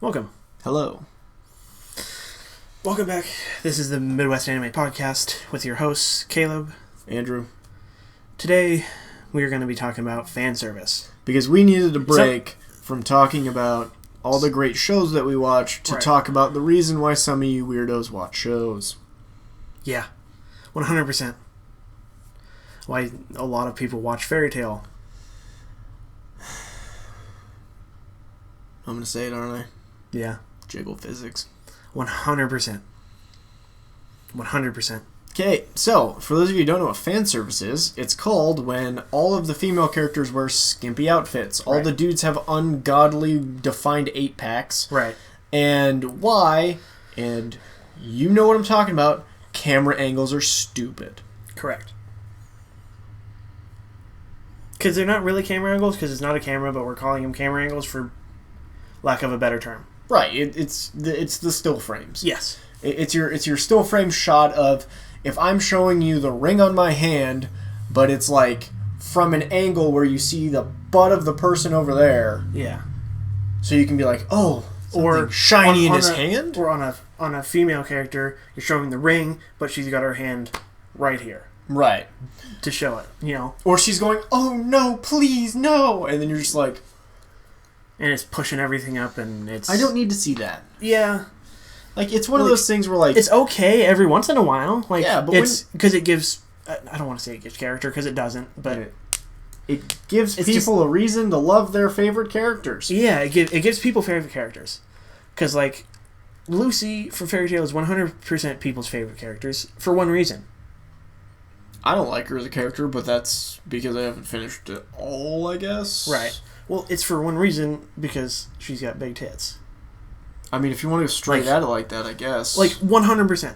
Welcome. Hello. Welcome back. This is the Midwest Anime Podcast with your hosts, Caleb. Andrew. Today, we are going to be talking about fan service. Because we needed a break from talking about all the great shows that we watch to talk about the reason why some of you weirdos watch shows. Yeah. 100%. Why a lot of people watch Fairy Tail. I'm going to say it, aren't I? Yeah. Jiggle physics. 100%. 100%. Okay, so, for those of you who don't know what fan service is, it's called when all of the female characters wear skimpy outfits. All the dudes have ungodly defined 8-packs. Right. And why, and you know what I'm talking about, camera angles are stupid. Correct. Because they're not really camera angles, because it's not a camera, but we're calling them camera angles for lack of a better term. Right, it's the still frames. Yes. It's your still frame shot of, if I'm showing you the ring on my hand, but it's like from an angle where you see the butt of the person over there. Yeah. So you can be like, oh, or shiny in his hand? Or on a female character, you're showing the ring, but she's got her hand right here. Right. To show it, you know. Or she's going, oh no, please, no! And then you're just like... And it's pushing everything up, and it's... I don't need to see that. Yeah. Like, it's one of those things where, like... It's okay every once in a while. Like, yeah, but it's... Because it gives... I don't want to say it gives character, because it doesn't, but... It gives people a reason to love their favorite characters. Yeah, it gives people favorite characters. Because, like, Lucy from Fairy Tail is 100% people's favorite characters for one reason. I don't like her as a character, but that's because I haven't finished it all, I guess. Right. Well, it's for one reason, because she's got big tits. I mean, if you want to go straight at it like that, I guess. Like, 100%.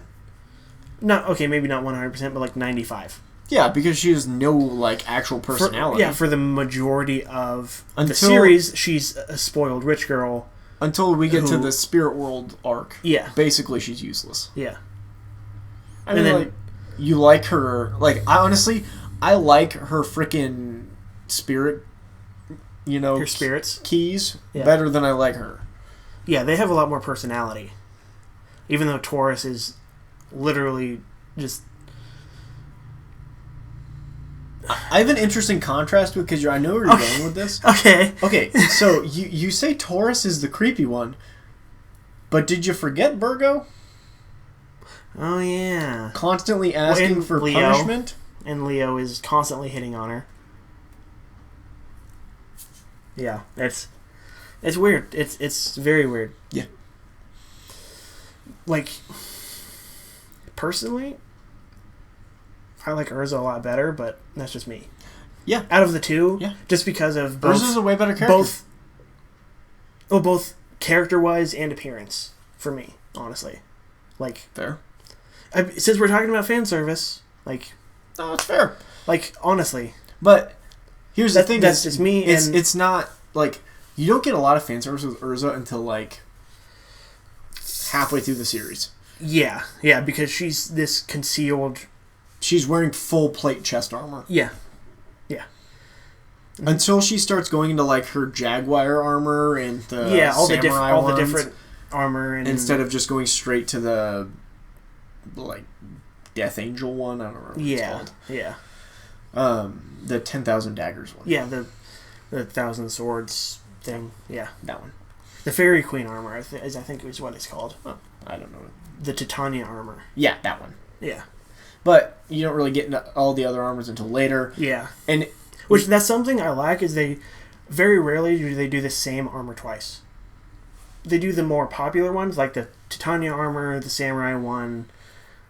Okay, maybe not 100%, but like 95. Yeah, because she has no, like, actual personality. For the majority of the series, she's a spoiled rich girl. Until we get to the Spirit World arc. Yeah. Basically, she's useless. Yeah. I mean, like, you like her... Like, I like her freaking spirit... You know, her spirits keys better than I like her. Yeah, they have a lot more personality. Even though Taurus is literally just... I have an interesting contrast because I know where you're going with this. Okay. Okay, so you say Taurus is the creepy one, but did you forget Virgo? Oh, yeah. Constantly asking for punishment? And Leo is constantly hitting on her. Yeah, it's weird. It's very weird. Yeah. Like, personally, I like Urza a lot better, but that's just me. Yeah. Out of the two, yeah, just because of both. Urza's a way better character. Both character-wise and appearance for me, honestly. Like, fair. Since we're talking about fan service, like, no, it's fair. Like, honestly, but. Here's the thing. That's just me. It's not, like, you don't get a lot of fan service with Urza until, like, halfway through the series. Yeah, because she's this concealed... She's wearing full plate chest armor. Yeah. Until she starts going into, like, her Jaguar armor and the all the different armor. And instead of just going straight to the, like, Death Angel one. I don't remember what it's called. Yeah. The 10,000 Daggers one. Yeah, the 1,000 Swords thing. Yeah, that one. The Fairy Queen armor, I think is what it's called. Oh, I don't know. The Titania armor. Yeah, that one. Yeah. But you don't really get into all the other armors until later. Yeah. And which, that's something I like, is they very rarely do they do the same armor twice. They do the more popular ones, like the Titania armor, the Samurai one,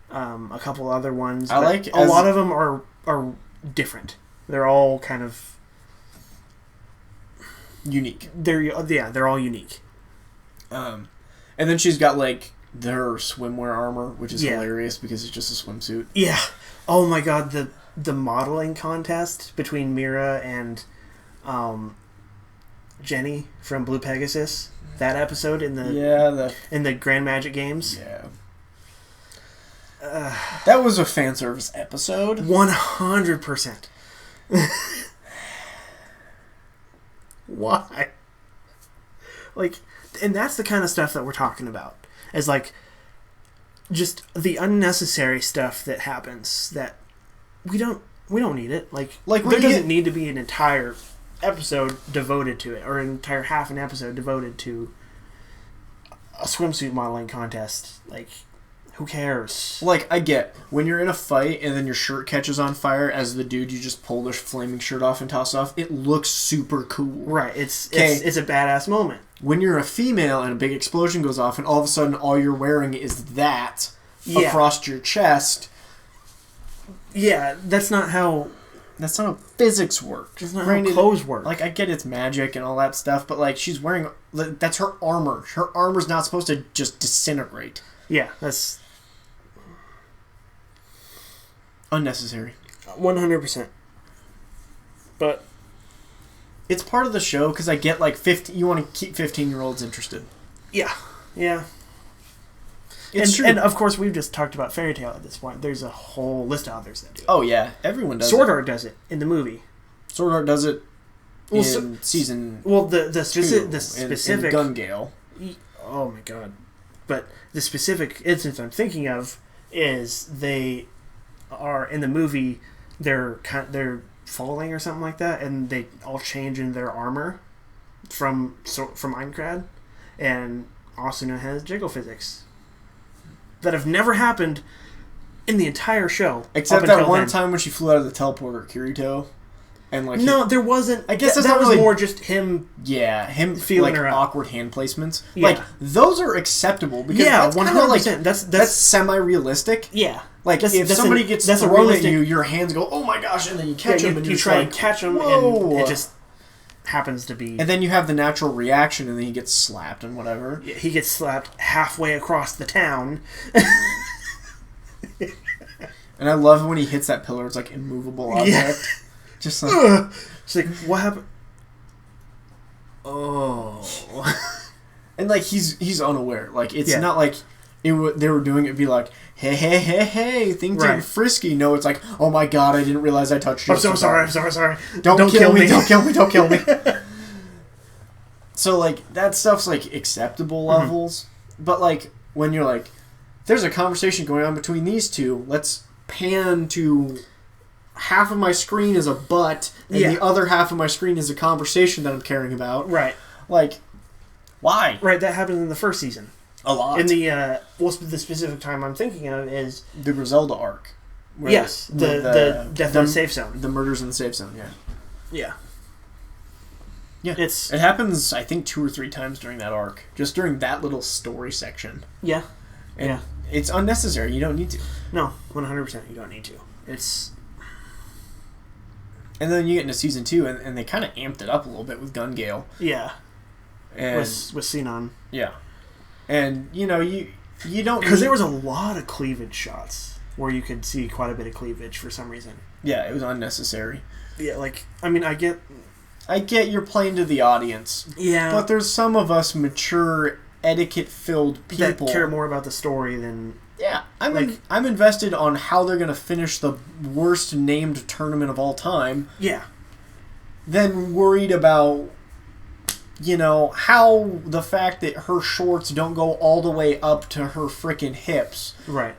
a couple other ones. I like... A lot of them are different. They're all kind of unique. They're all unique. And then she's got, like, her swimwear armor, which is hilarious because it's just a swimsuit. Yeah. Oh my god, the modeling contest between Mira and Jenny from Blue Pegasus. That episode in the Grand Magic Games. Yeah. That was a fan service episode. 100%. Why? Like, and that's the kind of stuff that we're talking about. Is like, just the unnecessary stuff that happens that we don't need it. Like there doesn't need to be an entire episode devoted to it, or an entire half an episode devoted to a swimsuit modeling contest. Like, who cares? Like, I get when you're in a fight and then your shirt catches on fire as the dude you just pull the flaming shirt off and toss off. It looks super cool. Right. It's a badass moment. When you're a female and a big explosion goes off and all of a sudden all you're wearing is that across your chest. Yeah, that's not how physics work. That's not how clothes work. Like, I get it's magic and all that stuff, but like, she's wearing, that's her armor. Her armor's not supposed to just disintegrate. Yeah, that's unnecessary. 100%. But it's part of the show because I get like 15. You want to keep 15-year-olds interested. Yeah. It's true. And of course, we've just talked about Fairy Tail at this point. There's a whole list of others that do it. Oh yeah, everyone does. Sword Art does it in the movie. Sword Art does it in season. Well, the specific in Gun Gale. Oh my god! But the specific instance I'm thinking of is they are in the movie. They're falling or something like that, and they all change in their armor from Aincrad, and Asuna has jiggle physics that have never happened in the entire show, except that one time when she flew out of the teleporter, Kirito, and like there wasn't. I guess that was really more just him. Yeah, him feeling like her awkward hand placements. Yeah. Like those are acceptable because that's 100%. That's semi-realistic. Yeah. Like, if somebody gets thrown at you, your hands go, oh my gosh, and then you catch them, and you try and catch them, whoa. and it just happens to be... And then you have the natural reaction, and then he gets slapped and whatever. Yeah, he gets slapped halfway across the town. And I love when he hits that pillar, it's like immovable object. Yeah. Just like... It's like, what happened? Oh. And, like, he's unaware. Like, it's not like... they were doing it be like, hey, things are frisky. No, it's like, oh my god, I didn't realize I touched you. I'm so sorry. Don't kill me. Don't kill me. So, like, that stuff's, like, acceptable levels. But, like, when you're like, there's a conversation going on between these two, let's pan to half of my screen is a butt, and the other half of my screen is a conversation that I'm caring about. Right. Like, why? Right, that happened in the first season. A lot. In the the specific time I'm thinking of is the Griselda arc. Yes, the death in the safe zone. The murders in the safe zone. Yeah. It happens, I think, 2 or 3 times during that arc, just during that little story section. Yeah. And it's unnecessary. You don't need to. No, 100%. You don't need to. It's. And then you get into season 2, and they kind of amped it up a little bit with Gun Gale. Yeah. And with Sinon. Yeah. And, you know, you don't... Because there was a lot of cleavage shots where you could see quite a bit of cleavage for some reason. Yeah, it was unnecessary. Yeah, like, I mean, I get you're playing to the audience. Yeah. But there's some of us mature, etiquette-filled people... that care more about the story than... Yeah, I'm invested on how they're going to finish the worst named tournament of all time. Yeah. Than worried about... You know, how the fact that her shorts don't go all the way up to her frickin' hips. Right.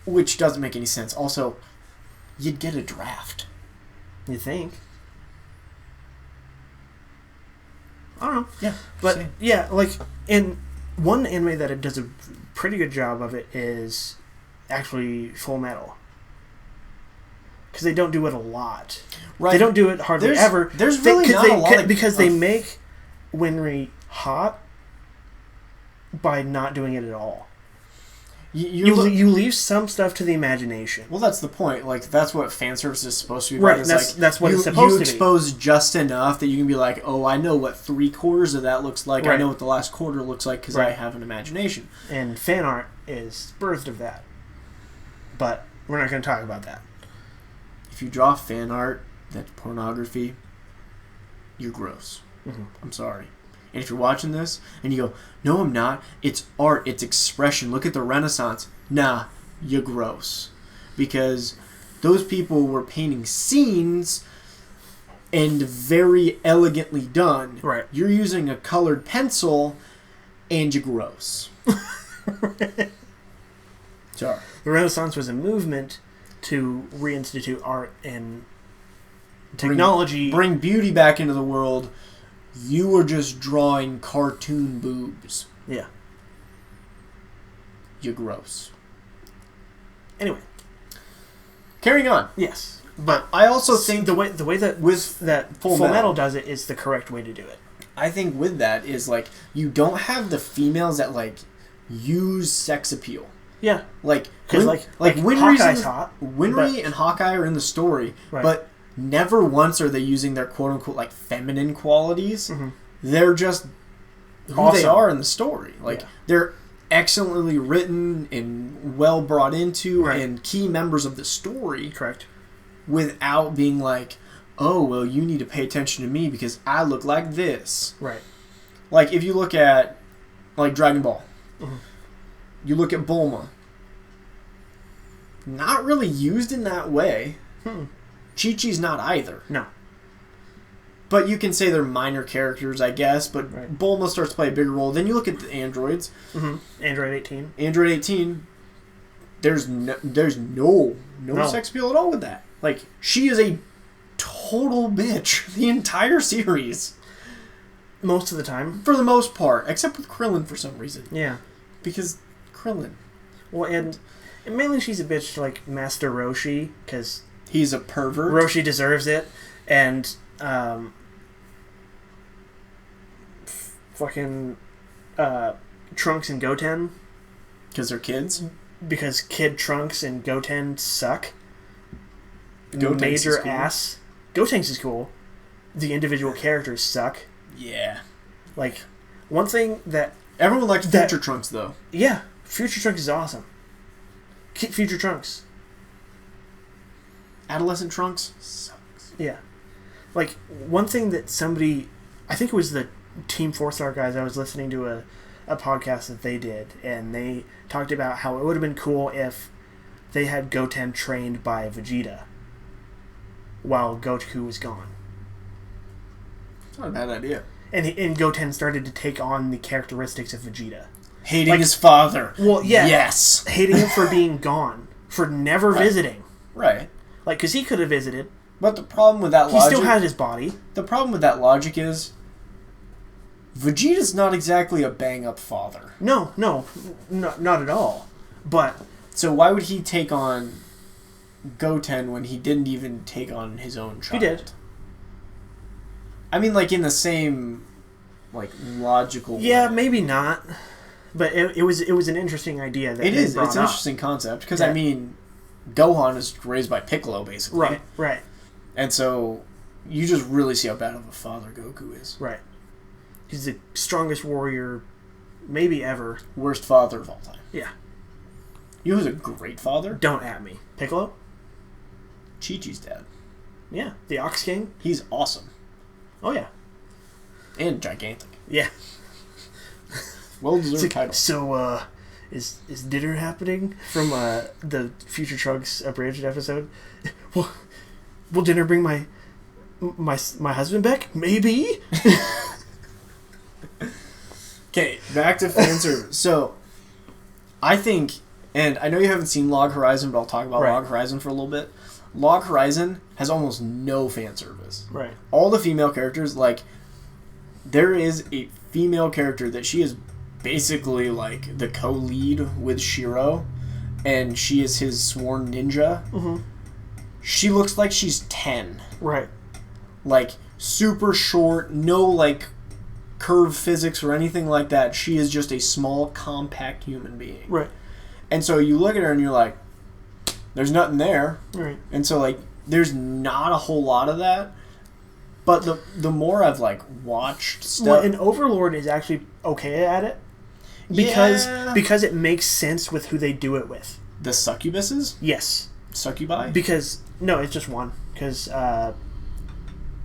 Which doesn't make any sense. Also, you'd get a draft. You think? I don't know. Yeah. But, yeah, like, in one anime that it does a pretty good job of it is actually Full Metal. Because they don't do it a lot. Right. They don't do it hardly ever. There's really not a lot because they make... Winry hot by not doing it at all. You leave some stuff to the imagination. Well, that's the point. Like, that's what fan service is supposed to be. Right, that's what it's supposed to be. You expose just enough that you can be like, oh, I know what 3/4 of that looks like. Right. I know what the last quarter looks like because I have an imagination. And fan art is birthed of that. But we're not going to talk about that. If you draw fan art that's pornography, you're gross. Mm-hmm. I'm sorry. And if you're watching this and you go, no, I'm not. It's art. It's expression. Look at the Renaissance. Nah, you're gross. Because those people were painting scenes and very elegantly done. Right. You're using a colored pencil, and you're gross. Sorry. The Renaissance was a movement to reinstitute art and technology. Bring beauty back into the world. You were just drawing cartoon boobs. Yeah. You're gross. Anyway. Carrying on. Yes. But I also think the way that with that Full Metal does it is the correct way to do it. I think with that is like you don't have the females that like use sex appeal. Yeah. Like because like Hawkeye's hot. Winry and Hawkeye are in the story, right. but never once are they using their quote unquote like feminine qualities. Mm-hmm. They're just who awesome. they are in the story. Like yeah. they're excellently written and well brought into right. and key members of the story. Correct. Without being like, oh, well, you need to pay attention to me because I look like this. Right. Like, if you look at, like, Dragon Ball. Mm-hmm. You look at Bulma. Not really used in that way. Hmm. Chi-Chi's not either. No. But you can say they're minor characters, I guess, but right. Bulma starts to play a bigger role. Then you look at the androids. Mm-hmm. Android 18. Android 18, there's no sex appeal at all with that. Like, she is a total bitch the entire series. Most of the time. For the most part. Except with Krillin for some reason. Yeah. Because Krillin. Well, and mainly she's a bitch like Master Roshi, because... He's a pervert. Roshi deserves it. And, fucking, Trunks and Goten. Because they're kids? Because Kid Trunks and Goten suck. Gotenks Major is cool. ass. Gotenks is cool. The individual characters suck. Yeah. Like, one thing that... Everyone likes Future Trunks, though. Yeah. Future Trunks is awesome. Keep Future Trunks. Adolescent Trunks sucks. Yeah. Like, one thing that somebody... I think it was the Team 4-Star guys. I was listening to a podcast that they did, and they talked about how it would have been cool if they had Goten trained by Vegeta while Goku was gone. It's not a bad idea. And Goten started to take on the characteristics of Vegeta. Hating his father. Well, yeah. Yes. Hating him for being gone. For never visiting. Right. Like, because he could have visited. But the problem with that He logic... still had his body. The problem with that logic is... Vegeta's not exactly a bang-up father. No, not at all. But... So why would he take on Goten when he didn't even take on his own child? He did. I mean, like, in the same, like, logical Yeah, way. maybe not. But it was an interesting idea. That It is. brought It's an up. interesting concept. Because, Yeah. I mean, Gohan is raised by Piccolo, basically. Right. And so, you just really see how bad of a father Goku is. Right. He's the strongest warrior maybe ever. Worst father of all time. Yeah. You know who's a great father? Don't at me. Piccolo? Chi-Chi's dad. Yeah. The Ox King? He's awesome. Oh, yeah. And gigantic. Yeah. Well-deserved title. So, is dinner happening from the Future Trunks Abridged episode? Will dinner bring my husband back? Maybe? Okay, back to fan service. So, I think, and I know you haven't seen Log Horizon, but I'll talk about Right. Log Horizon for a little bit. Log Horizon has almost no fan service. Right. All the female characters, like, there is a female character that she is basically, like, the co-lead with Shiro, and she is his sworn ninja. Mm-hmm. She looks like she's 10. Right. Like, super short, no, like, curve physics or anything like that. She is just a small, compact human being. Right. And so you look at her and you're like, there's nothing there. Right. And so, like, there's not a whole lot of that. But the more I've, like, watched stuff... Well, and Overlord is actually okay at it. Because it makes sense with who they do it with. The succubuses? Yes. Succubi? Because... No, it's just one. Because... The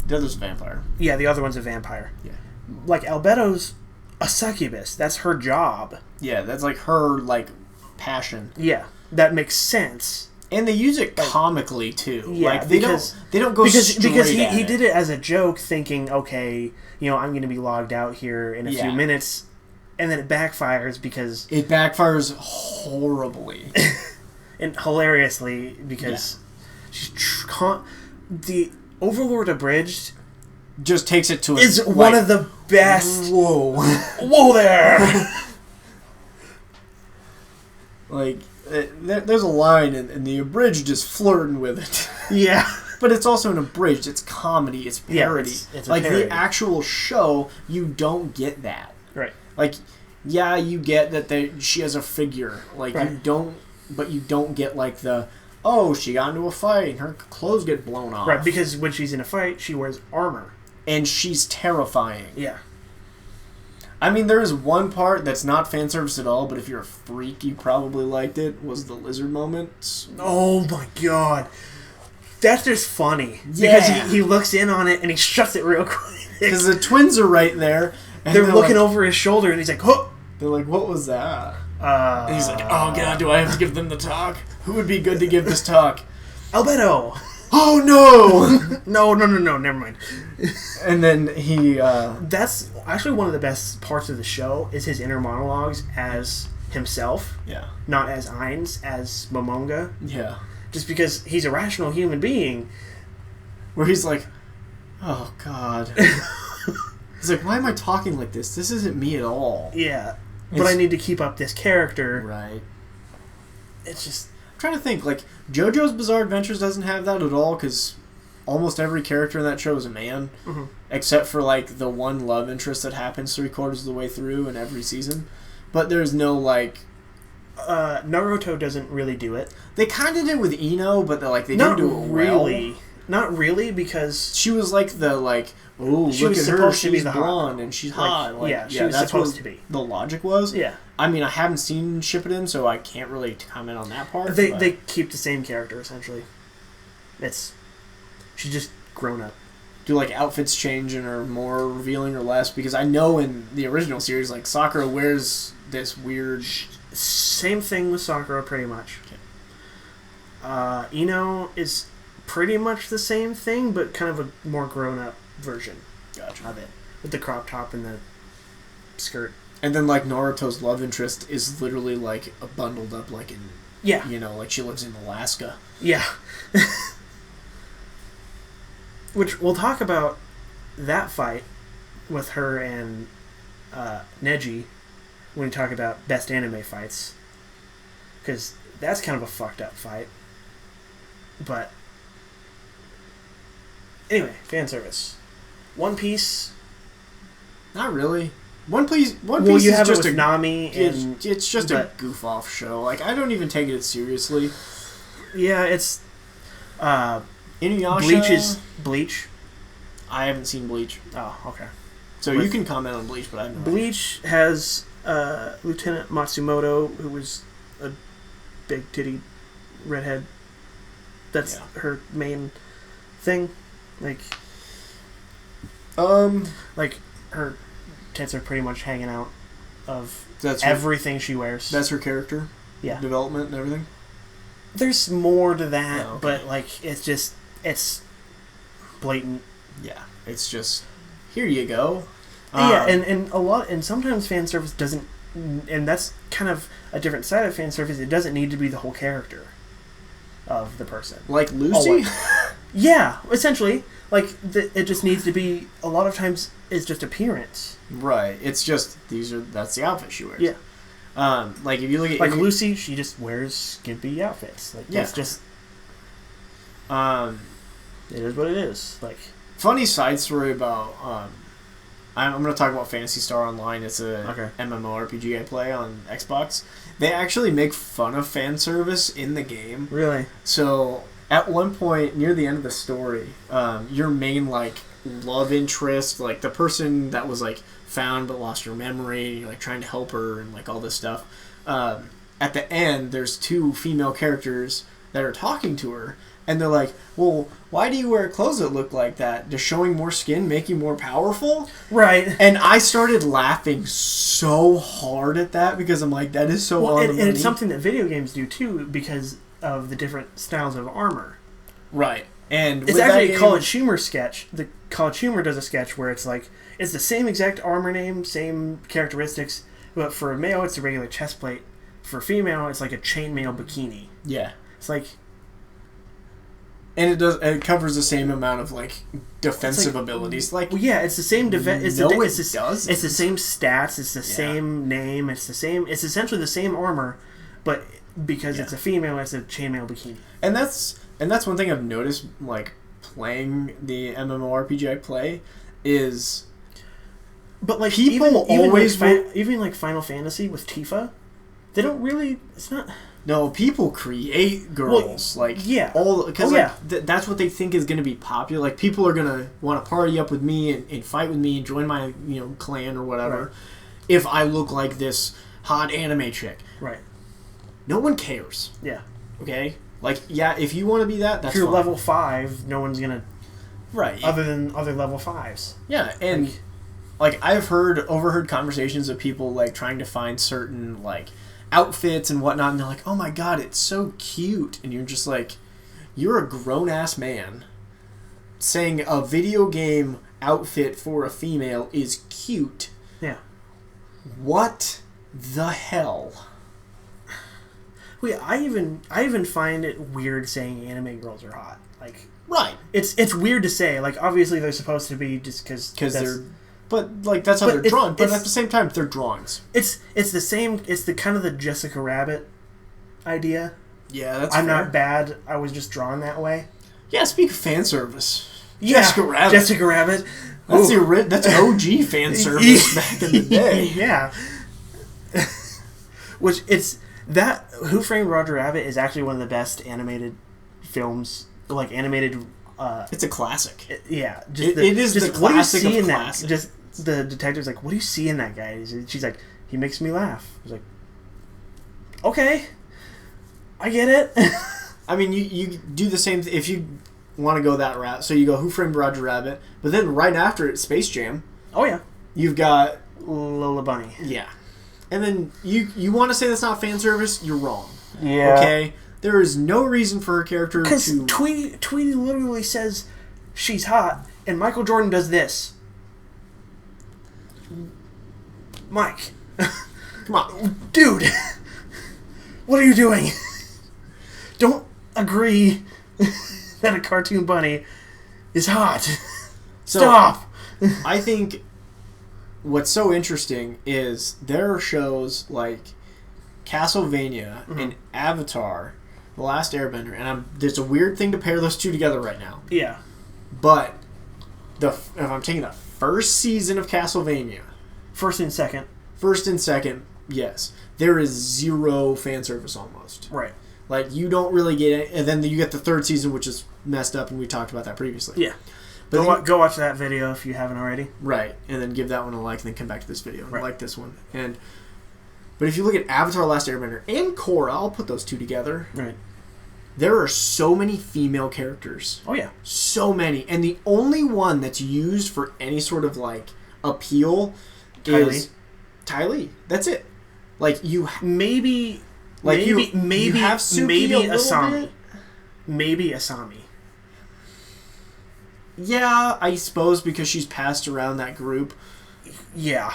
other's a vampire. Yeah, the other one's a vampire. Yeah. Like, Albedo's a succubus. That's her job. Yeah, that's, like, her, like, passion. Yeah. That makes sense. And they use it comically too. Yeah, like they don't go straight because at he it. did it as a joke, thinking, okay, I'm going to be logged out here in a few minutes, and then it backfires because it backfires horribly and hilariously because the Overlord Abridged just takes it to is one of the best. Whoa there. Like there's a line and the Abridged is flirting with it. Yeah. But it's also an Abridged. It's comedy. It's parody. Yeah, it's like parody. the actual show, you don't get that. Right. Like, yeah, you get that she has a figure. Like you don't get like she got into a fight and her clothes get blown off. Right, because when she's in a fight, she wears armor. And she's terrifying. Yeah. I mean, there is one part that's not fan service at all, but if you're a freak, you probably liked it, was the lizard moment. Oh my god. That's just funny. Yeah. Because he looks in on it and he shuts it real quick. Because the twins are right there. And they're looking over his shoulder and he's like, oh! They're like, what was that? And he's like, oh god, do I have to give them the talk? Who would be good to give this talk? Albedo! Oh no! No, never mind. And then he... That's actually one of the best parts of the show, is his inner monologues as himself. Yeah. Not as Ainz, as Momonga. Yeah. Just because he's a rational human being. Where he's like, oh god. He's like, why am I talking like this? This isn't me at all. Yeah. But I need to keep up this character. Right. It's just... I'm trying to think, like, JoJo's Bizarre Adventures doesn't have that at all, because almost every character in that show is a man, except for, like, the one love interest that happens 3/4 of the way through in every season. But there's no, like... Naruto doesn't really do it. They kind of did with Ino, but they Not didn't do it really. well. Not really, because... She was, like, oh, she look was at her, supposed to be she's the hot blonde, girl. and she's Like, hot. Like, yeah, she was that's supposed what to be. The logic was. Yeah. I mean, I haven't seen Shippuden, so I can't really comment on that part. They keep the same character, essentially. She's just grown up. Do, like, outfits change and are more revealing or less? Because I know in the original series, like, Sakura wears this weird... Same thing with Sakura, pretty much. Okay. Ino is pretty much the same thing, but kind of a more grown-up version of it. With the crop top and the skirt. And then, like, Naruto's love interest is literally, like, bundled up, like, in... Yeah. Like, she lives in Alaska. Yeah. Which, we'll talk about that fight with her and Neji when we talk about best anime fights. Because that's kind of a fucked up fight. But... Anyway, fan service. One Piece... Not really. One Piece you have is just it with Nami and... It's just a goof-off show. Like, I don't even take it seriously. Yeah, it's... Inuyasha... Bleach is... Bleach? I haven't seen Bleach. Oh, okay. So you can comment on Bleach, but I don't know. Bleach has Lieutenant Matsumoto, who was a big titty redhead. That's her main thing. Like her tits are pretty much hanging out of everything she wears. That's her character? Yeah. Development and everything? There's more to that, but like it's blatant. Yeah. It's just, here you go. And sometimes fan service doesn't, and that's kind of a different side of fan service. It doesn't need to be the whole character of the person. Like Lucy? Yeah, essentially. Like, it just needs to be, a lot of times, it's just appearance. Right. It's just, that's the outfit she wears. Yeah. Like, if you look at... Like, Lucy, she just wears skimpy outfits. Like, that's just... it is what it is. Like... Funny side story about... I'm going to talk about Phantasy Star Online. It's a MMORPG I play on Xbox. They actually make fun of fan service in the game. Really? So... At one point, near the end of the story, your main, like, love interest, like, the person that was, like, found but lost her memory, and you're, like, trying to help her and, like, all this stuff. At the end, there's two female characters that are talking to her, and they're like, well, why do you wear clothes that look like that? Does showing more skin make you more powerful? Right. And I started laughing so hard at that, because I'm like, that is so on the money. And it's something that video games do, too, because... of the different styles of armor. Right. And It's actually a College Humor sketch. The College Humor does a sketch where it's like, it's the same exact armor name, same characteristics, but for a male, it's a regular chest plate. For a female, it's like a chainmail bikini. Yeah. It's like... And it covers the same amount of, like, defensive abilities. Like, well, yeah, it's the same defense. It's the same stats. It's the same name. It's the same. It's essentially the same armor, but because it's a female, it's a chainmail bikini. And that's one thing I've noticed, like, playing the MMORPG I play, is... But, like, people always... Even like Final Fantasy with Tifa, they don't really... It's not... No, people create girls, that's what they think is going to be popular. Like, people are going to want to party up with me and fight with me and join my clan or whatever. Right. If I look like this hot anime chick, right? No one cares. Yeah. Okay. Like, yeah, if you want to be that, that's if you're fine. level 5, no one's gonna. Right. Other than other level 5s. Yeah, and like I've overheard conversations of people like trying to find certain like outfits and whatnot, and they're like, "Oh my god, it's so cute," and you're just like, "You're a grown ass man saying a video game outfit for a female is cute." Yeah. What the hell? Wait, I even find it weird saying anime girls are hot. Like, right? It's weird to say. Like, obviously they're supposed to be just because they're. But like that's how they're drawn. But at the same time, they're drawings. It's the same. It's the kind of the Jessica Rabbit idea. Yeah, that's. I'm fair. not bad. I was just drawn that way. Yeah, speak of fan service. Yeah, Jessica Rabbit. Jessica Rabbit. That's OG fan service back in the day. Yeah. Which it's that Who Framed Roger Rabbit is actually one of the best animated films, like animated. It's a classic. Yeah, it is the classic of classics. Just the detective's like, "What do you see in that guy?" She's like, "He makes me laugh." I was like, "Okay, I get it." I mean, you do the same if you want to go that route. So you go Who Framed Roger Rabbit, but then right after it, Space Jam. Oh yeah, you've got Lola Bunny. Yeah, and then you want to say that's not fan service? You're wrong. Yeah. Okay. There is no reason for her character to... Because Tweety literally says she's hot, and Michael Jordan does this. Mike. Come on. Dude. What are you doing? Don't agree that a cartoon bunny is hot. So, stop! I think what's so interesting is there are shows like Castlevania and Avatar... The Last Airbender, and there's a weird thing to pair those two together right now. Yeah. But if I'm taking the first season of Castlevania... First and second, yes. There is zero fan service almost. Right. Like, you don't really get it, and then you get the third season, which is messed up, and we talked about that previously. Yeah. But go watch that video if you haven't already. Right. And then give that one a like, and then come back to this video and like this one. But if you look at Avatar: Last Airbender and Korra, I'll put those two together. Right. There are so many female characters. Oh, yeah. So many. And the only one that's used for any sort of, like, appeal is Ty Lee. That's it. Like, you... Maybe have Suki Asami. Bit. Maybe Asami. Yeah, I suppose because she's passed around that group. Yeah.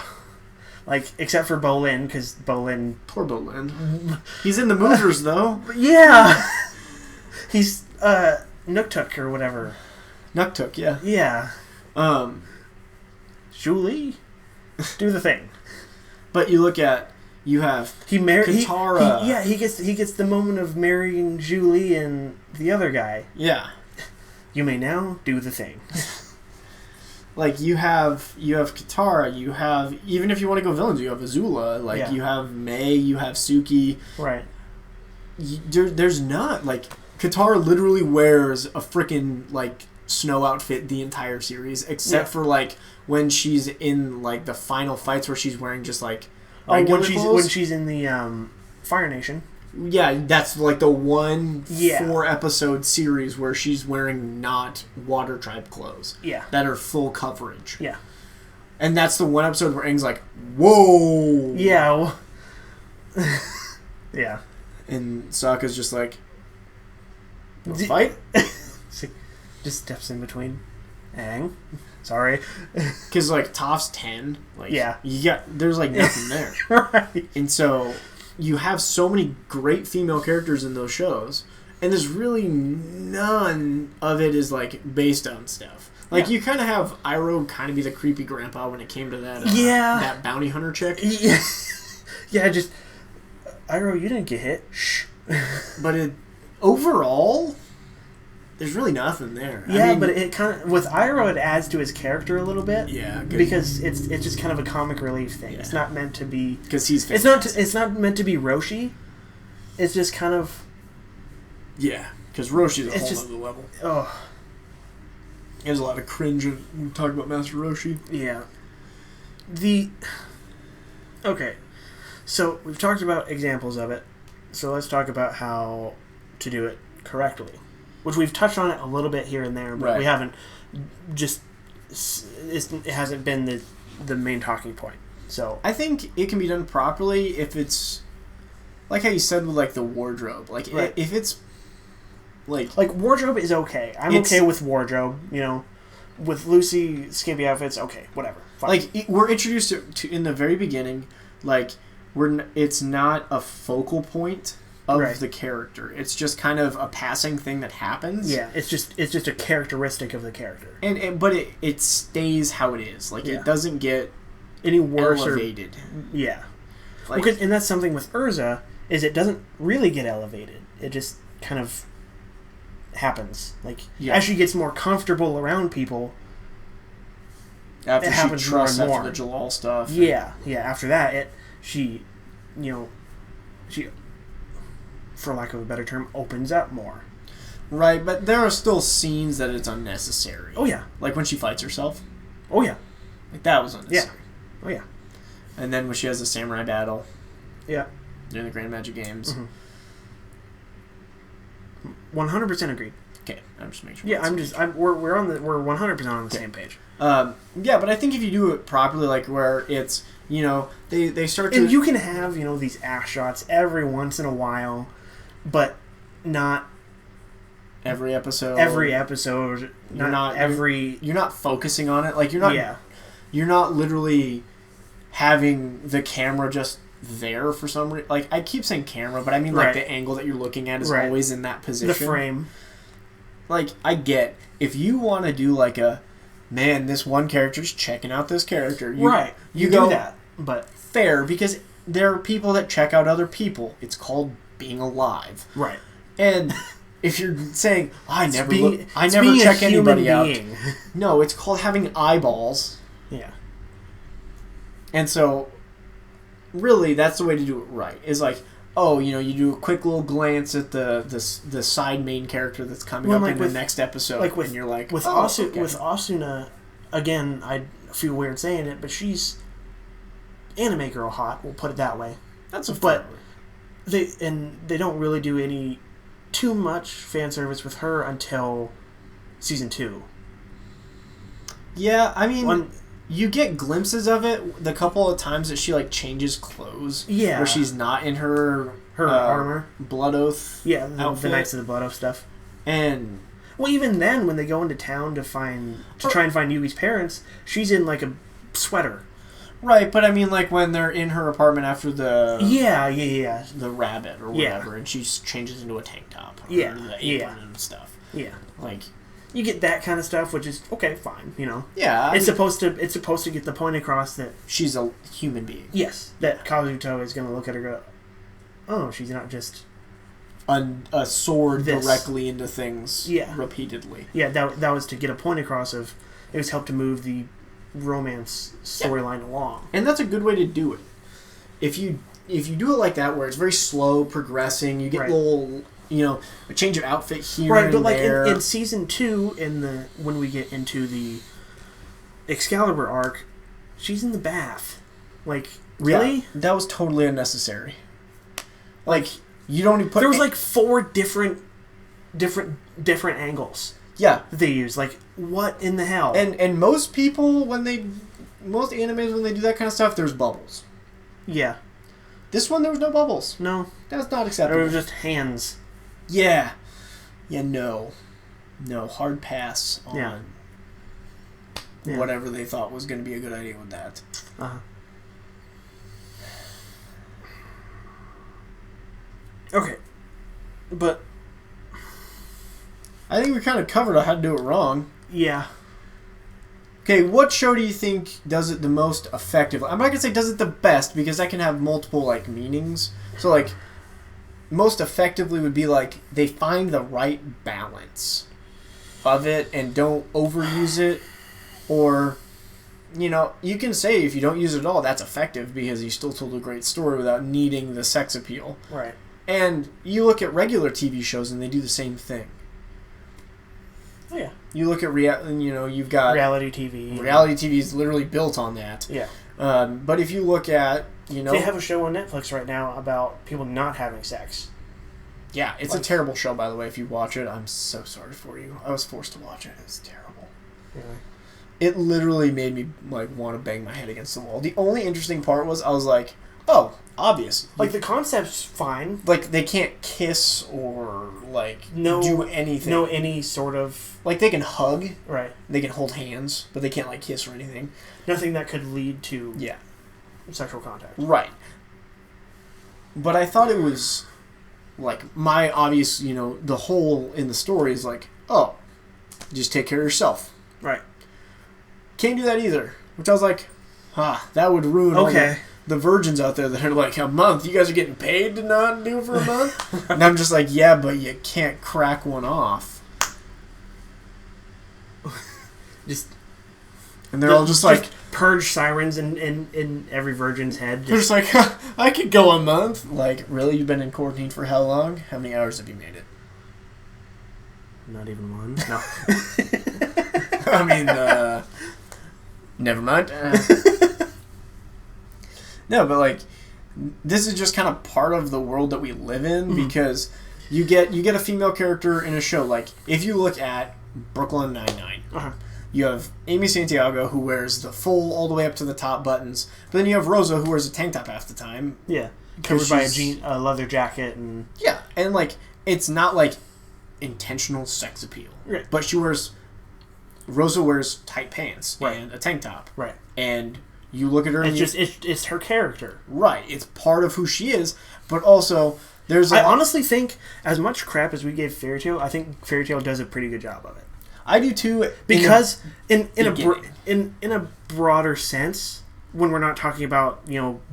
Like, except for Bolin, because Bolin... Poor Bolin. He's in the Movers, though. Yeah! He's, Nooktuk or whatever. Nooktuk, yeah. Yeah. Julie? Do the thing. But you look at... You have Katara. He gets the moment of marrying Julie and the other guy. Yeah. You may now do the thing. Like, you have Katara, you have... Even if you want to go villains, you have Azula. Like, you have Mei, you have Suki. Right. There's not... Like, Katara literally wears a freaking, like, snow outfit the entire series, except for, like, when she's in, like, the final fights where she's wearing just, like... when she's in the Fire Nation. Yeah, that's like the 4-episode series where she's wearing not Water Tribe clothes. Yeah. That are full coverage. Yeah. And that's the one episode where Aang's like, whoa! Yeah. Yeah. And Sokka's just like, You wanna fight? Just steps in between. Aang. Sorry. Because, like, Toph's 10. Like, Yeah. There's, like, nothing there. Right. And so, you have so many great female characters in those shows, and there's really none of it is, like, based on stuff. Like, you kind of have Iroh kind of be the creepy grandpa when it came to that that bounty hunter chick. Yeah. Yeah, just... Iroh, you didn't get hit. Shh. But overall, there's really nothing there. Yeah, I mean, but it kind of... With Iroh, it adds to his character a little bit. Yeah. Good. Because it's just kind of a comic relief thing. Yeah. It's not meant to be... Because he's fantastic. It's not meant to be Roshi. It's just kind of... Yeah. Because Roshi's a whole other level. Oh... There's a lot of cringe when you talk about Master Roshi. Yeah. Okay. So, we've talked about examples of it. So, let's talk about how to do it correctly. Which we've touched on it a little bit here and there, but we haven't just... It hasn't been the main talking point. So I think it can be done properly if it's... Like how you said with, like, the wardrobe. Like, if it's... Like, wardrobe is okay. I'm okay with wardrobe, you know. With Lucy, skimpy outfits, okay, whatever. Fine. Like, we're introduced to in the very beginning, like, it's not a focal point of the character. It's just kind of a passing thing that happens. Yeah, it's just a characteristic of the character. But it stays how it is. Like, it doesn't get any worse elevated. Yeah. Like, and that's something with Urza, is it doesn't really get elevated. It just kind of... happens. Like, as she gets more comfortable around people, after she trusts after the Jalal stuff. Yeah, after that, she, for lack of a better term, opens up more. Right, but there are still scenes that it's unnecessary. Oh, yeah. Like when she fights herself. Oh, yeah. Like, that was unnecessary. Yeah. Oh, yeah. And then when she has the samurai battle. Yeah. During the Grand Magic Games. Mm-hmm. 100% agreed. Okay, I'm just making sure. Yeah, we're 100% on the same page. Yeah, but I think if you do it properly, like where it's, they start to... And you can have, these ass shots every once in a while, but not... Every episode. You're not focusing on it. Like, you're not literally having the camera just there for some reason. Like, I keep saying camera, but I mean, like, the angle that you're looking at is always in that position. The frame. Like, I get, if you want to do, like, this one character's checking out this character. You do that. But fair, because there are people that check out other people. It's called being alive. Right. And if you're saying, I never check anybody out. No, it's called having eyeballs. Yeah. And so... Really, that's the way to do it right. Is like, you do a quick little glance at the side main character that's coming up in the next episode, and you're like, with Asuna, again, I feel weird saying it, but she's anime girl hot. We'll put it that way. But they don't really do too much fan service with her until season 2. Yeah, I mean. You get glimpses of it the couple of times that she, like, changes clothes. Yeah. Where she's not in her armor. Blood Oath. Yeah, the Knights of the Blood Oath stuff. And... Well, even then, when they go into town to try and find Yugi's parents, she's in, like, a sweater. Right, but I mean, like, when they're in her apartment after the... Yeah. The rabbit or whatever, and she changes into a tank top. Yeah. The apron and stuff. Yeah. Like... You get that kind of stuff, which is okay, fine, Yeah, it's supposed to get the point across that she's a human being. Yes, that Kazuto is going to look at her and go, "Oh, she's not just a sword directly into things." Yeah. Repeatedly. Yeah, that was to get a point across of. It was helped to move the romance storyline along, and that's a good way to do it. If you do it like that, where it's very slow progressing, you get little. A change of outfit here and but like there. in season 2, when we get into the Excalibur arc, she's in the bath. Like, really? Yeah, that was totally unnecessary. Like, you don't even put... There was like 4 different angles. Yeah. That they use. Like, what in the hell? And most people, most animes, when they do that kind of stuff, there's bubbles. Yeah. This one, there was no bubbles. No. That's not acceptable. There were just hands. Yeah. Yeah, no, hard pass on Yeah. whatever they thought was going to be a good idea with that. Uh-huh. Okay, but I think we kind of covered how to do it wrong. yeah, Okay, what show do you think does it the most effectively? I'm not gonna say does it the best because that can have multiple like meanings. So like, most effectively would be like they find the right balance of it and don't overuse it, or you can say if you don't use it at all, that's effective because you still told a great story without needing the sex appeal. right. And you look at regular TV shows and they do the same thing. Oh yeah, You look at you've got reality TV. reality TV is literally built on that. Yeah. But if you look at, They have a show on Netflix right now about people not having sex. yeah, it's a terrible show, by the way. If you watch it, I'm so sorry for you. I was forced to watch it. It's terrible. Really? It literally made me like want to bang my head against the wall. The only interesting part was I was like, oh, obvious. Like the concept's fine. Like they can't kiss or like do anything. No, any sort of Like they can hug, right. they can hold hands, but they can't like kiss or anything. Nothing that could lead to Yeah. sexual contact. Right. But I thought it was like my obvious, the hole in the story is like, oh, just take care of yourself. Right. Can't do that either. Which I was like, that would ruin all the virgins out there that are like, a month? You guys are getting paid to not do it for a month? And I'm just like, yeah, but you can't crack one off. And they're all just like... purge sirens in every virgin's head. They're just like, I could go a month. Like, really? You've been in quarantine for how long? How many hours have you made it? Not even one. No. I mean, never mind. No, but like, this is just kind of part of the world that we live in because you get a female character in a show. Like, if you look at Brooklyn Nine-Nine, you have Amy Santiago who wears the full all the way up to the top buttons, but then you have Rosa who wears a tank top half the time. Yeah, covered by a leather jacket and and like it's not like intentional sex appeal, right? But Rosa wears tight pants and a tank top, right? And you look at her, and it's her character, right? It's part of who she is, but also there's. I honestly think as much crap as we gave Fairy Tail, I think Fairy Tail does a pretty good job of it. I do too, because in a broader sense, when we're not talking about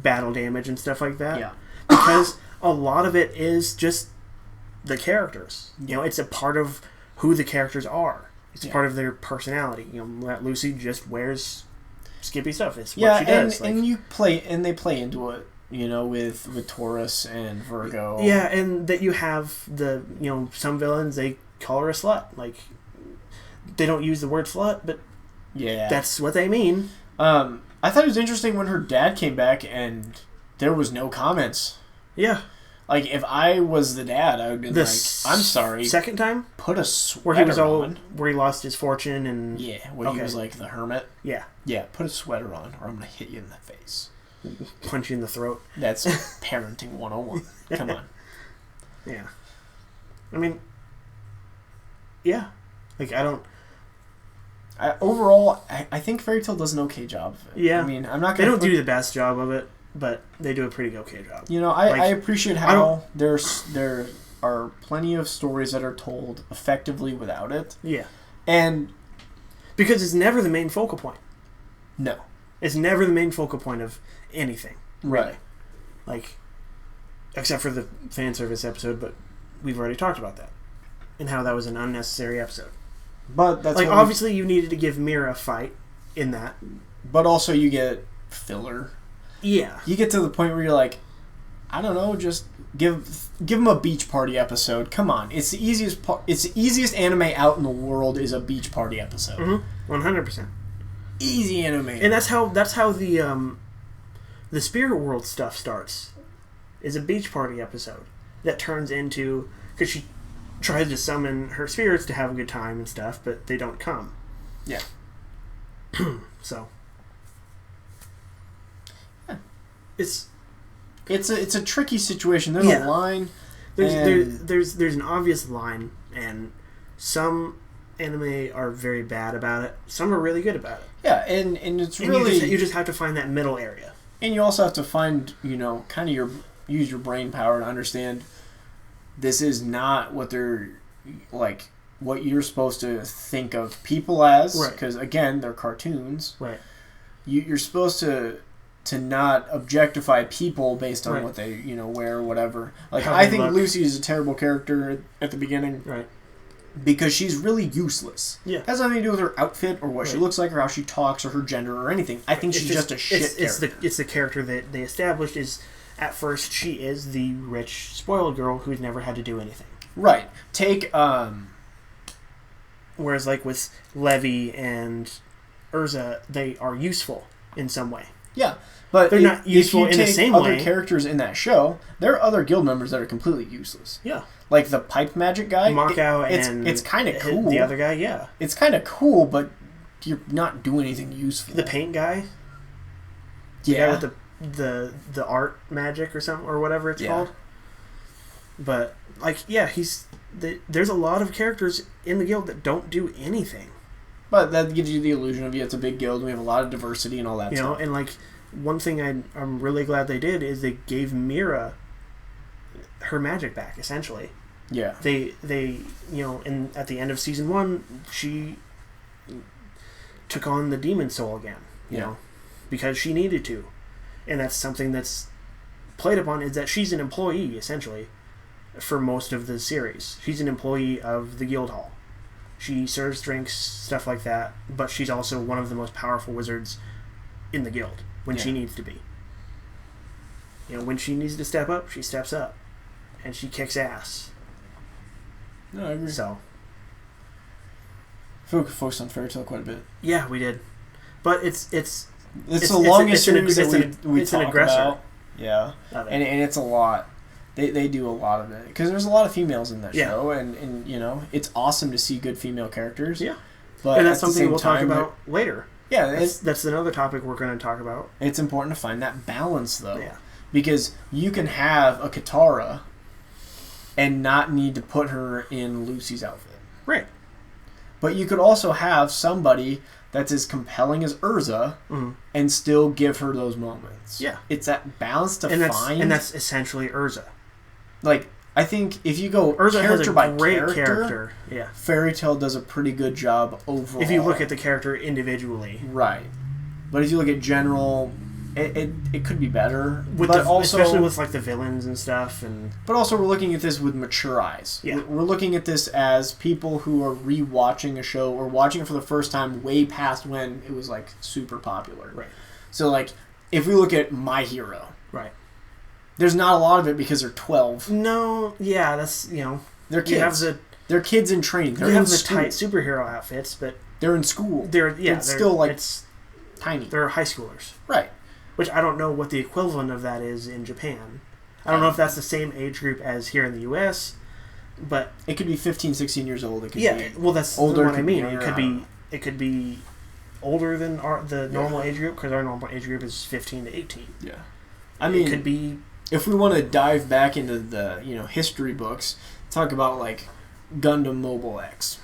battle damage and stuff like that, because a lot of it is just the characters. It's a part of who the characters are. It's part of their personality. Lucy just wears skimpy stuff. It's what she does. And they play into it. With Taurus and Virgo. Yeah, and that you have the some villains, they call her a slut. Like, they don't use the word slut, but that's what they mean. I thought it was interesting when her dad came back and there was no comments. Yeah. Like, if I was the dad, I would be like, I'm sorry. Second time? Put a sweater on. Where he lost his fortune and... Yeah, where he was like the hermit. Yeah. Yeah, put a sweater on or I'm going to hit you in the face. Punch you in the throat. That's parenting 101. Come on. Yeah. I mean... Yeah. Like, I don't... Overall, I think Fairy Tail does an okay job of it. Yeah. I mean, I'm not going to... They don't do the best job of it, but they do a pretty okay job. I appreciate how there are plenty of stories that are told effectively without it. Yeah. And... Because it's never the main focal point. No. It's never the main focal point of anything. Really. Right. Like, except for the fan service episode, but we've already talked about that. And how that was an unnecessary episode. But that's like, obviously you needed to give Mira a fight in that. But also you get filler. Yeah. You get to the point where you're like, I don't know, just give them a beach party episode. Come on. It's the easiest anime out in the world is a beach party episode. Mm-hmm. 100%. Easy anime. And that's how the Spirit World stuff starts. Is a beach party episode that turns into, because she tries to summon her spirits to have a good time and stuff, but they don't come. Yeah. So. Yeah. It's a tricky situation. There's a line. There's an obvious line And some anime are very bad about it. Some are really good about it. Yeah, and it's And really... you just have to find that middle area. And you also have to find, kind of use your brain power to understand this is not what they're, like, what you're supposed to think of people as. Right. Because, again, they're cartoons. Right. You're supposed to not objectify people based on Right. what they, wear or whatever. Like, How I they think look. Lucy is a terrible character at the beginning. Right. Because she's really useless. Yeah. It has nothing to do with her outfit or what she Right. looks like or how she talks or her gender or anything. I think she's just a shit character. It's the character that they established is, at first, she is the rich, spoiled girl who's never had to do anything. Right. Take, Whereas, like, with Levi and Urza, they are useful in some way. yeah. But They're not useful in the same other way. characters in that show, there are other guild members that are completely useless. Yeah. Like the pipe magic guy. Markow and... It's kind of cool. The other guy, yeah. It's kind of cool, but you're not doing anything useful. The paint guy. The yeah. guy with the art magic or something, or whatever it's called. But, like, yeah, there's a lot of characters in the guild that don't do anything. But that gives you the illusion of, it's a big guild, we have a lot of diversity and all that stuff. And, like, one thing I'm really glad they did is they gave Mira her magic back, essentially. Yeah. They at the end of season 1, she took on the demon soul again, you know, because she needed to. And that's something that's played upon, is that she's an employee, essentially, for most of the series. She's an employee of the guild hall. She serves drinks, stuff like that, but she's also one of the most powerful wizards in the guild when she needs to be. When she needs to step up, she steps up. And she kicks ass. No, I agree. So. Focused on Fairy Tail quite a bit. Yeah, we did. But it's the longest series that we it's talk an aggressor. about. Yeah. And it's a lot. They do a lot of it. Because there's a lot of females in that show. And it's awesome to see good female characters. Yeah. But and that's something we'll talk about later. Yeah. That's another topic we're going to talk about. It's important to find that balance, though. Yeah. Because you can have a Katara and not need to put her in Lucy's outfit. Right. But you could also have somebody that's as compelling as Urza and still give her those moments. Yeah. It's that balance to find. And that's essentially Urza. Like, I think if you go Urza character has a by great character. Yeah. Fairy Tail does a pretty good job overall. If you look at the character individually. Right. But if you look at general... It could be better, especially with like the villains and stuff, but also we're looking at this with mature eyes. Yeah. We're looking at this as people who are rewatching a show or watching it for the first time way past when it was like super popular. Right. So like if we look at My Hero, right, there's not a lot of it because they're 12. No, yeah, that's they're kids. They're kids in training. They're in in the school. tight superhero outfits, but they're in school. They're still like tiny. They're high schoolers, right? Which I don't know what the equivalent of that is in Japan. I don't know if that's the same age group as here in the U.S., but... It could be 15, 16 years old. It could be well, that's older, what I mean. Younger, it could be older than the normal age group, because our normal age group is 15 to 18. Yeah. I mean... It could be... If we want to dive back into the, history books, talk about, like, Gundam Mobile X.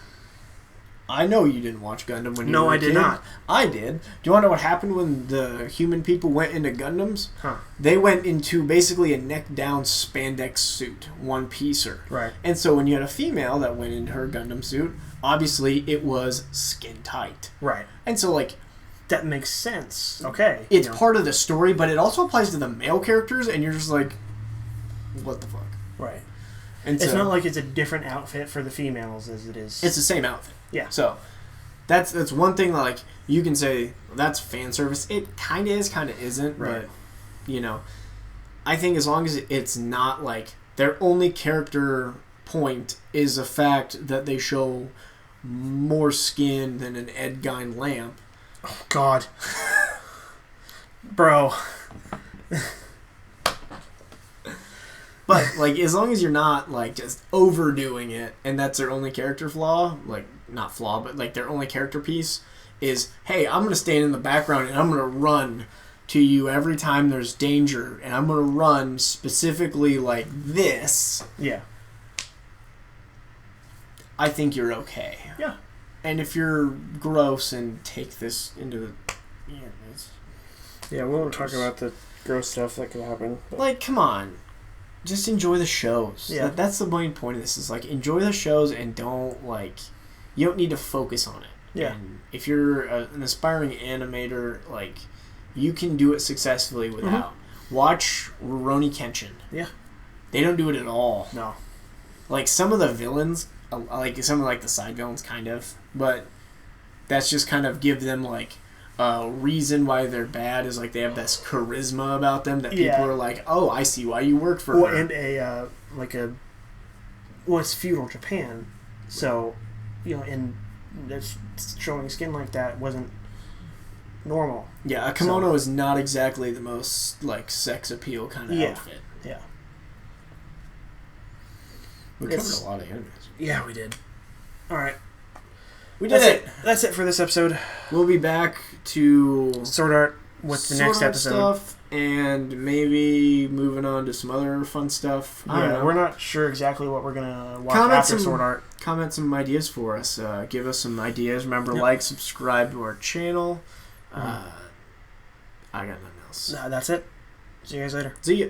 I know you didn't watch Gundam when you were a kid. No, I did not. I did. Do you want to know what happened when the human people went into Gundams? Huh. They went into basically a neck-down spandex suit, one-piecer. Right. And so when you had a female that went into her Gundam suit, obviously it was skin-tight. Right. And so, like... That makes sense. Okay. It's part of the story, but it also applies to the male characters, and you're just like, what the fuck? Right. And it's not like it's a different outfit for the females as it is. It's the same outfit. Yeah. So that's one thing that, like, you can say that's fan service. It kind of is, kind of isn't. Right. But I think as long as it's not like their only character point is the fact that they show more skin than an Ed Gein lamp. Oh God, bro. But, like, as long as you're not, like, just overdoing it, and that's their only character flaw, like, not flaw, but, like, their only character piece is, hey, I'm going to stand in the background and I'm going to run to you every time there's danger, and I'm going to run specifically like this. Yeah. I think you're okay. Yeah. And if you're gross and take this into the... Yeah, we won't talk about the gross stuff that could happen. But. Like, come on. Just enjoy the shows. Yeah. That's the main point of this, is, like, enjoy the shows and don't, like... You don't need to focus on it. Yeah. And if you're an aspiring animator, like, you can do it successfully without. Watch Rurouni Kenshin. Yeah. They don't do it at all. No. Like, some of the villains, like, some of, like, the side villains, kind of, but that's just kind of give them, like, a reason why they're bad, is, like, they have this charisma about them that people are like, oh, I see why you worked for her. And it's feudal Japan, so, you know, and showing skin like that wasn't normal. Yeah, a kimono is not exactly the most, like, sex appeal kind of outfit. Yeah. We covered a lot of animes. Yeah, we did. All right. We did it. That's it for this episode. We'll be back to Sword Art with the next episode. Stuff, and maybe moving on to some other fun stuff. I don't know. We're not sure exactly what we're going to watch after Sword Art. Comment some ideas for us. Give us some ideas. Remember, like, subscribe to our channel. I got nothing else. That's it. See you guys later. See ya.